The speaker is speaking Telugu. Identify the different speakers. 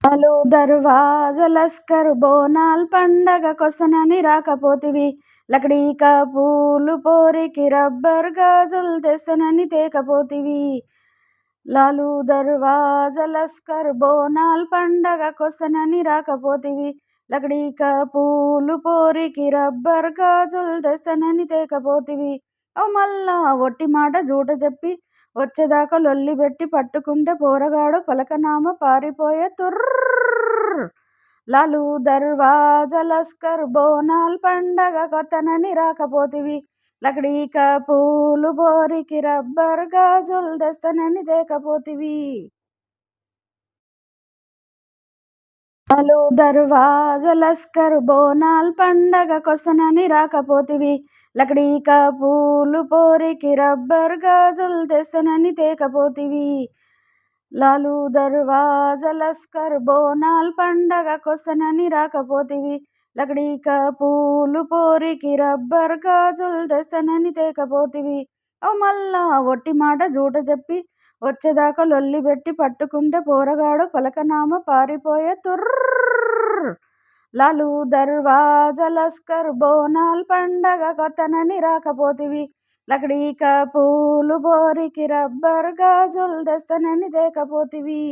Speaker 1: అలు దర్వాజ లస్కరు బోనాల్ పండగకొస్తనని రాకపోతివి. లకడీకా పూలు పోరికి రబ్బర్ గాజులు తెస్తనని తేకపోతివి. లాలు దర్వాజ లస్కరు బోనాల్ పండగకొస్తనని రాకపోతివి. లకడీకా పూలు పోరికి రబ్బర్ గాజులు తెస్తనని తేకపోతివి. ఓ మల్లా ఒట్టి మాట జూట చెప్పి వచ్చేదాకా లొల్లి పెట్టి పట్టుకుంటే పోరగాడు పలకనామ పారిపోయే తుర్ర్. లాలు దర్వాజ లస్కర్ బోనాల్ పండగ కొత్తనని రాకపోతివి. లకడీకా పూలు బోరికి రబ్బర్ గాజులు తెస్తనని తేకపోతివి. లాలు దర్వాజ లస్కర్ బోనాల్ పండగకొస్తనని రాకపోతివి. లకడీకా పూలు పోరికి రబ్బర్ గాజులు తెస్తనని తేకపోతివి. లాలు దర్వాజ లస్కర్ బోనాల్ పండగకొస్తనని రాకపోతివి. లకడీకా పూలు పోరికి రబ్బర్ గాజులు తెస్తనని తేకపోతివి. ఓ మల్లా ఒట్టి మాట జూట చెప్పి వచ్చేదాకా లొల్లి పెట్టి పట్టుకుంటే పోరగాడు పలకనామ పారిపోయే తుర్ర్. లాలు దర్వాజ లస్కర్ బోనాల్ పండగ కొత్తనని రాకపోతివి. లకడీకా పూలు బోరికి రబ్బర్ గాజులు తెస్తనని తేకపోతివి.